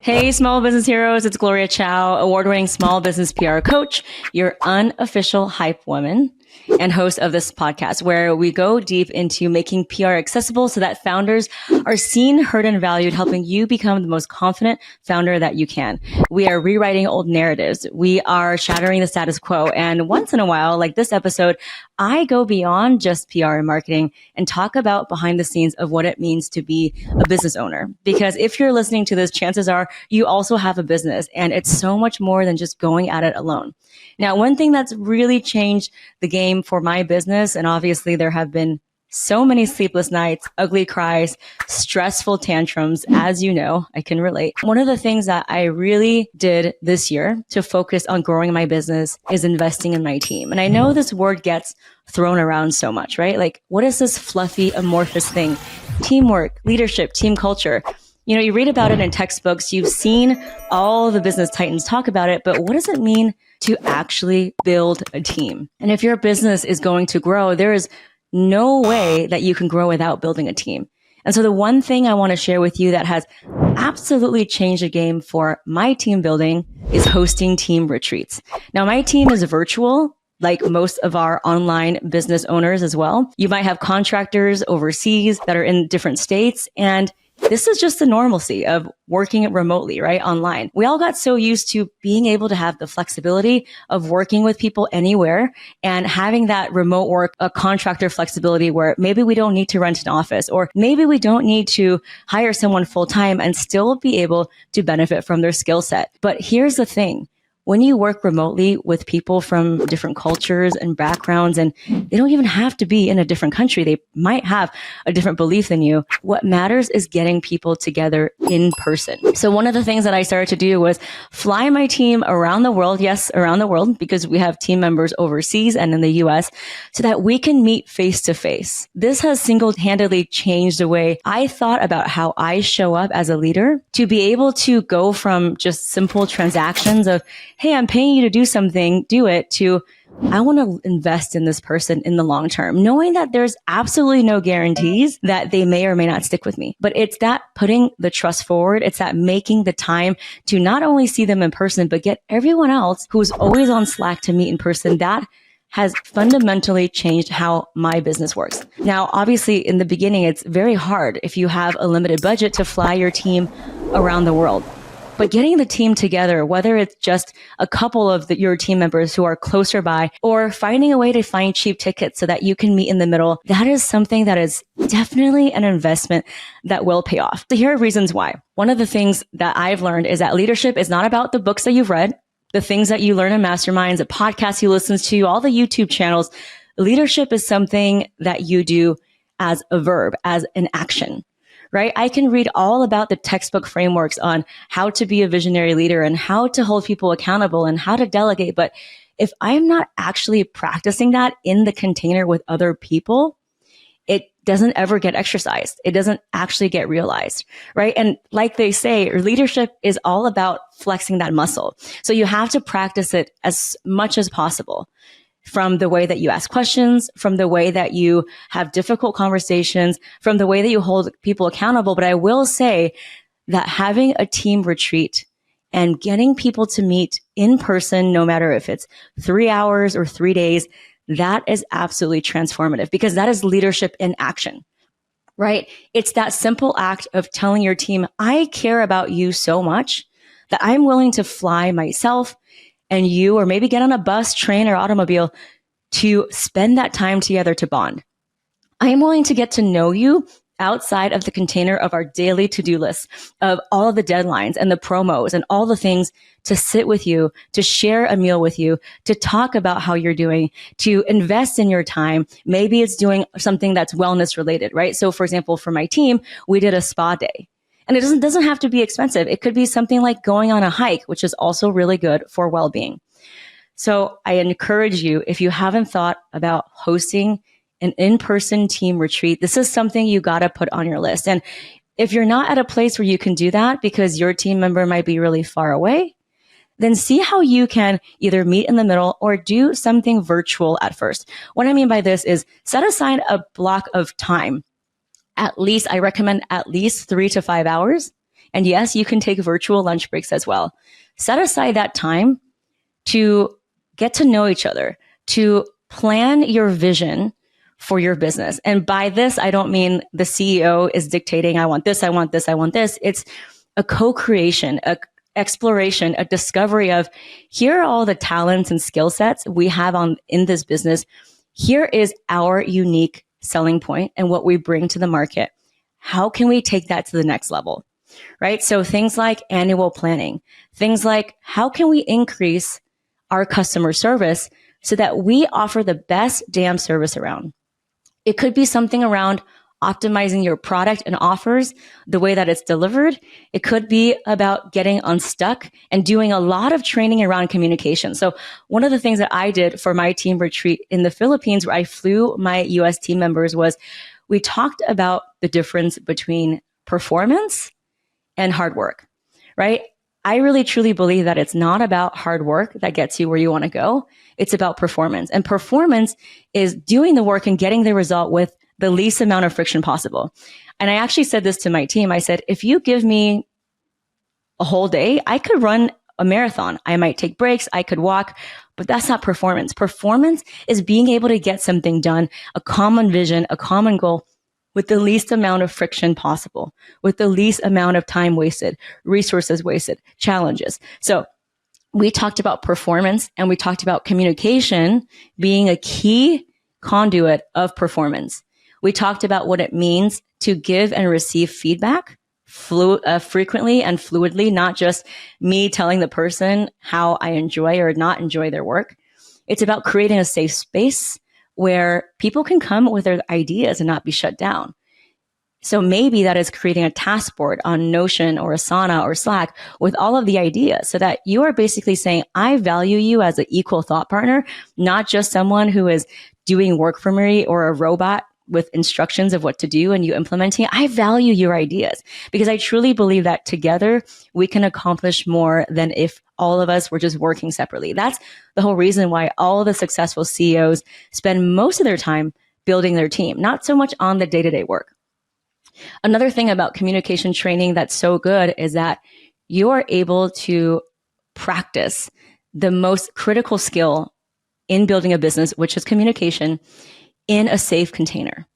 Hey, small business heroes, it's Gloria Chou, award-winning small business PR coach, your unofficial hype woman, and host of this podcast where we go deep into making PR accessible so that founders are seen, heard, and valued, helping you become the most confident founder that you can. We are rewriting old narratives. We are shattering the status quo. And once in a while, like this episode, I go beyond just PR and marketing and talk about behind the scenes of what it means to be a business owner. Because if you're listening to this, chances are you also have a business, and it's so much more than just going at it alone. Now, one thing that's really changed the game for my business, and obviously there have been so many sleepless nights, ugly cries, stressful tantrums, as you know, I can relate. One of the things that I really did this year to focus on growing my business is investing in my team. And I know this word gets thrown around so much, right? Like, what is this fluffy, amorphous thing? Teamwork, leadership, team culture. You know, you read about it in textbooks, you've seen all the business titans talk about it, but what does it mean to actually build a team? And if your business is going to grow, there is no way that you can grow without building a team. And so the one thing I want to share with you that has absolutely changed the game for my team building is hosting team retreats. Now, my team is virtual, like most of our online business owners as well. You might have contractors overseas that are in different states, and this is just the normalcy of working remotely, right? Online. We all got so used to being able to have the flexibility of working with people anywhere and having that remote work, a contractor flexibility where maybe we don't need to rent an office, or maybe we don't need to hire someone full time and still be able to benefit from their skill set. But here's the thing. When you work remotely with people from different cultures and backgrounds, and they don't even have to be in a different country, they might have a different belief than you. What matters is getting people together in person. So one of the things that I started to do was fly my team around the world. Yes, around the world, because we have team members overseas and in the US, so that we can meet face to face. This has single-handedly changed the way I thought about how I show up as a leader, to be able to go from just simple transactions of, hey, I'm paying you to do something, do it, to I want to invest in this person in the long term, knowing that there's absolutely no guarantees that they may or may not stick with me. But it's that putting the trust forward. It's that making the time to not only see them in person, but get everyone else who's always on Slack to meet in person. That has fundamentally changed how my business works. Now, obviously, in the beginning, it's very hard if you have a limited budget to fly your team around the world. But getting the team together, whether it's just a couple of your team members who are closer by, or finding a way to find cheap tickets so that you can meet in the middle, that is something that is definitely an investment that will pay off. So here are reasons why. One of the things that I've learned is that leadership is not about the books that you've read, the things that you learn in masterminds, the podcasts you listen to, all the YouTube channels. Leadership is something that you do as a verb, as an action. Right? I can read all about the textbook frameworks on how to be a visionary leader and how to hold people accountable and how to delegate. But if I'm not actually practicing that in the container with other people, it doesn't ever get exercised. It doesn't actually get realized, right? And like they say, leadership is all about flexing that muscle. So you have to practice it as much as possible. From the way that you ask questions, from the way that you have difficult conversations, from the way that you hold people accountable. But I will say that having a team retreat and getting people to meet in person, no matter if it's 3 hours or 3 days, that is absolutely transformative, because that is leadership in action, right? It's that simple act of telling your team, I care about you so much that I'm willing to fly myself and you, or maybe get on a bus, train, or automobile to spend that time together to bond. I am willing to get to know you outside of the container of our daily to-do list, of all of the deadlines and the promos and all the things, to sit with you, to share a meal with you, to talk about how you're doing, to invest in your time. Maybe it's doing something that's wellness related, right? So for example, for my team, we did a spa day. And it doesn't have to be expensive. It could be something like going on a hike, which is also really good for well-being. So I encourage you, if you haven't thought about hosting an in-person team retreat, this is something you got to put on your list. And if you're not at a place where you can do that because your team member might be really far away, then see how you can either meet in the middle or do something virtual at first. What I mean by this is set aside a block of time. At least, I recommend at least 3 to 5 hours And yes, you can take virtual lunch breaks as well. Set aside that time to get to know each other, to plan your vision for your business. And by this, I don't mean the CEO is dictating, I want this, I want this, I want this. It's a co-creation, a exploration, a discovery of here are all the talents and skill sets we have in this business. Here is our unique selling point and what we bring to the market. How can we take that to the next level? Right? So things like annual planning, things like how can we increase our customer service so that we offer the best damn service around. It could be something around optimizing your product and offers, the way that it's delivered. It could be about getting unstuck and doing a lot of training around communication. So one of the things that I did for my team retreat in the Philippines, where I flew my US team members, was we talked about the difference between performance and hard work, right? I really truly believe that it's not about hard work that gets you where you want to go. It's about performance. And performance is doing the work and getting the result with the least amount of friction possible. And I actually said this to my team. I said, if you give me a whole day, I could run a marathon. I might take breaks. I could walk, but that's not performance. Performance is being able to get something done, a common vision, a common goal, with the least amount of friction possible, with the least amount of time wasted, resources wasted, challenges. So we talked about performance and we talked about communication being a key conduit of performance. We talked about what it means to give and receive feedback frequently and fluidly, not just me telling the person how I enjoy or not enjoy their work. It's about creating a safe space where people can come with their ideas and not be shut down. So maybe that is creating a task board on Notion or Asana or Slack with all of the ideas so that you are basically saying, I value you as an equal thought partner, not just someone who is doing work for me or a robot with instructions of what to do and you implementing it. I value your ideas because I truly believe that together we can accomplish more than if all of us were just working separately. That's the whole reason why all of the successful CEOs spend most of their time building their team, not so much on the day-to-day work. Another thing about communication training that's so good is that you are able to practice the most critical skill in building a business, which is communication, in a safe container,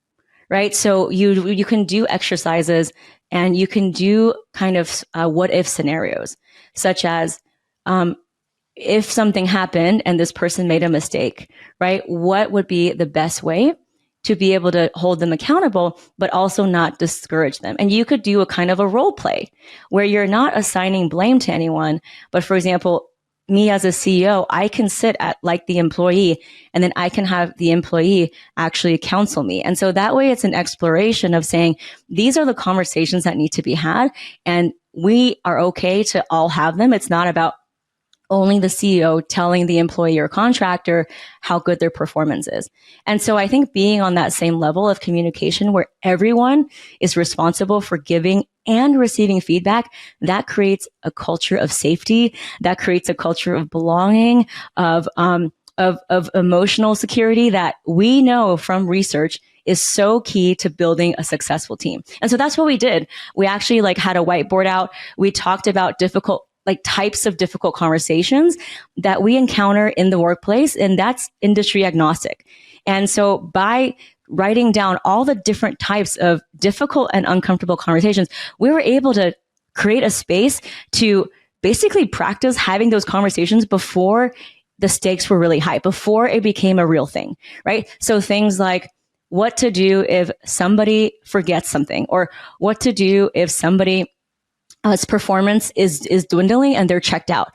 right? So you can do exercises and you can do kind of what if scenarios, such as if something happened and this person made a mistake, right? What would be the best way to be able to hold them accountable, but also not discourage them? And you could do a kind of a role play where you're not assigning blame to anyone, but for example, me as a CEO, I can sit at like the employee and then I can have the employee actually counsel me. And so that way it's an exploration of saying, these are the conversations that need to be had and we are okay to all have them. It's not about only the CEO telling the employee or contractor how good their performance is. And so I think being on that same level of communication where everyone is responsible for giving and receiving feedback, that creates a culture of safety, that creates a culture of belonging, of emotional security that we know from research is so key to building a successful team. And so that's what we did. We actually had a whiteboard out. We talked about types of difficult conversations that we encounter in the workplace, and that's industry agnostic. And so by writing down all the different types of difficult and uncomfortable conversations, we were able to create a space to basically practice having those conversations before the stakes were really high, before it became a real thing, right? So things like what to do if somebody forgets something, or what to do if somebody's performance is dwindling and they're checked out.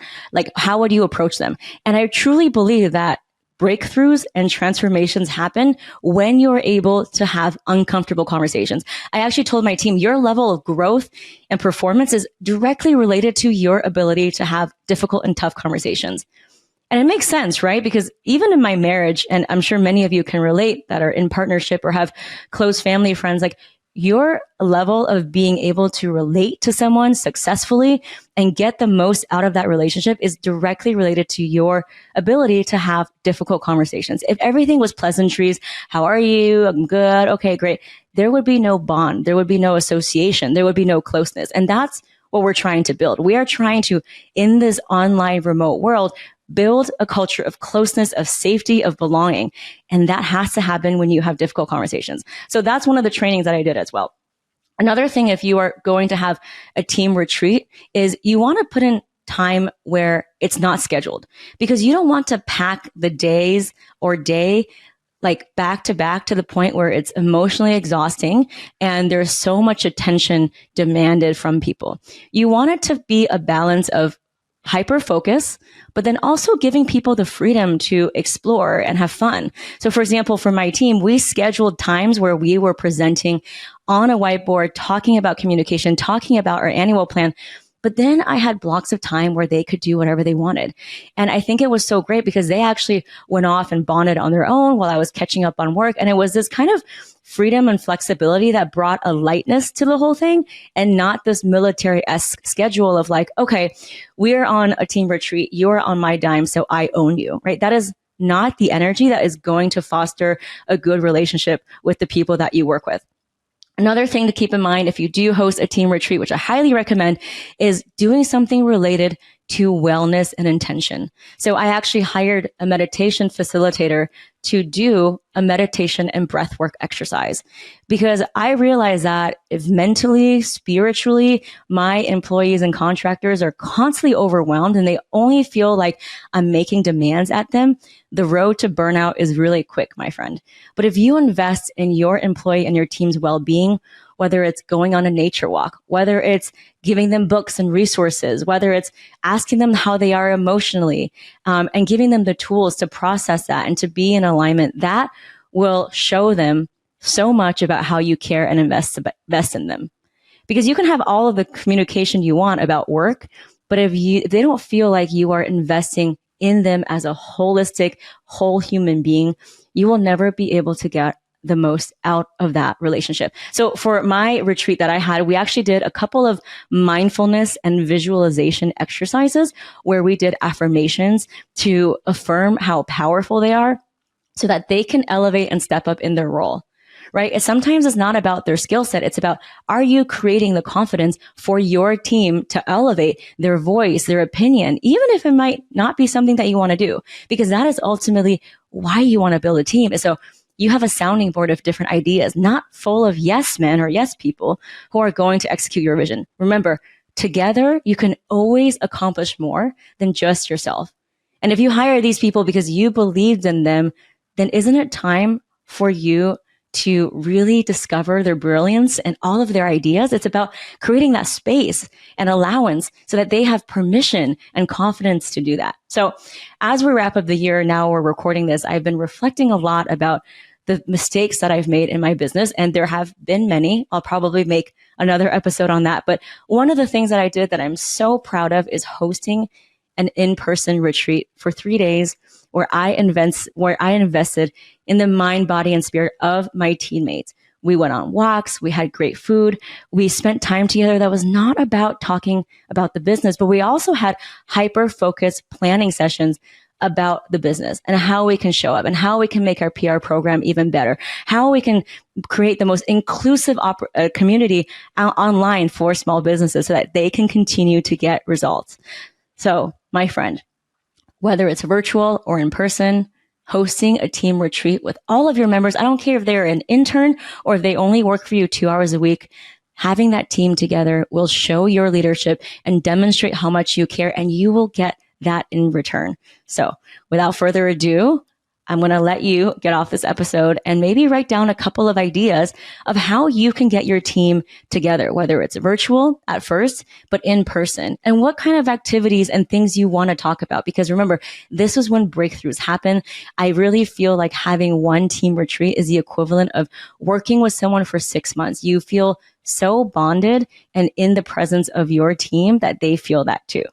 How would you approach them? And I truly believe that breakthroughs and transformations happen when you're able to have uncomfortable conversations. I actually told my team, your level of growth and performance is directly related to your ability to have difficult and tough conversations. And it makes sense, right? Because even in my marriage, and I'm sure many of you can relate that are in partnership or have close family friends, your level of being able to relate to someone successfully and get the most out of that relationship is directly related to your ability to have difficult conversations. If everything was pleasantries, how are you? I'm good. Okay, great. There would be no bond. There would be no association. There would be no closeness. And that's what we're trying to build. We are trying to, in this online remote world, build a culture of closeness, of safety, of belonging. And that has to happen when you have difficult conversations. So that's one of the trainings that I did as well. Another thing, if you are going to have a team retreat, is you want to put in time where it's not scheduled, because you don't want to pack the days or day like back to the point where it's emotionally exhausting and there's so much attention demanded from people. You want it to be a balance of hyper focus, but then also giving people the freedom to explore and have fun. So for example, for my team, we scheduled times where we were presenting on a whiteboard, talking about communication, talking about our annual plan. But then I had blocks of time where they could do whatever they wanted. And I think it was so great because they actually went off and bonded on their own while I was catching up on work. And it was this kind of freedom and flexibility that brought a lightness to the whole thing, and not this military-esque schedule of like, okay, we're on a team retreat, you're on my dime, so I own you, right? That is not the energy that is going to foster a good relationship with the people that you work with. Another thing to keep in mind if you do host a team retreat, which I highly recommend, is doing something related to wellness and intention. So I actually hired a meditation facilitator to do a meditation and breathwork exercise, because I realized that if mentally, spiritually, my employees and contractors are constantly overwhelmed and they only feel like I'm making demands at them, the road to burnout is really quick, my friend. But if you invest in your employee and your team's well-being, whether it's going on a nature walk, whether it's giving them books and resources, whether it's asking them how they are emotionally, and giving them the tools to process that and to be in alignment, that will show them so much about how you care and invest in them. Because you can have all of the communication you want about work, but if they don't feel like you are investing in them as a holistic, whole human being, you will never be able to get the most out of that relationship. So for my retreat that I had, we actually did a couple of mindfulness and visualization exercises where we did affirmations to affirm how powerful they are so that they can elevate and step up in their role. Right? Sometimes it's not about their skill set. It's about, are you creating the confidence for your team to elevate their voice, their opinion, even if it might not be something that you want to do, because that is ultimately why you want to build a team. So you have a sounding board of different ideas, not full of yes men or yes people who are going to execute your vision. Remember, together, you can always accomplish more than just yourself. And if you hire these people because you believed in them, then isn't it time for you to really discover their brilliance and all of their ideas? It's about creating that space and allowance so that they have permission and confidence to do that. So as we wrap up the year, now we're recording this, I've been reflecting a lot about the mistakes that I've made in my business. And there have been many. I'll probably make another episode on that. But one of the things that I did that I'm so proud of is hosting an in-person retreat for 3 days where I invested in the mind, body, and spirit of my teammates. We went on walks. We had great food. We spent time together that was not about talking about the business, but we also had hyper-focused planning sessions about the business and how we can show up and how we can make our PR program even better, how we can create the most inclusive community online for small businesses so that they can continue to get results. So, my friend, whether it's virtual or in person, hosting a team retreat with all of your members, I don't care if they're an intern or if they only work for you 2 hours a week, having that team together will show your leadership and demonstrate how much you care, and you will get that in return. So without further ado, I'm going to let you get off this episode and maybe write down a couple of ideas of how you can get your team together, whether it's virtual at first, but in person, and what kind of activities and things you want to talk about. Because remember, this is when breakthroughs happen. I really feel like having one team retreat is the equivalent of working with someone for 6 months. You feel so bonded and in the presence of your team that they feel that too.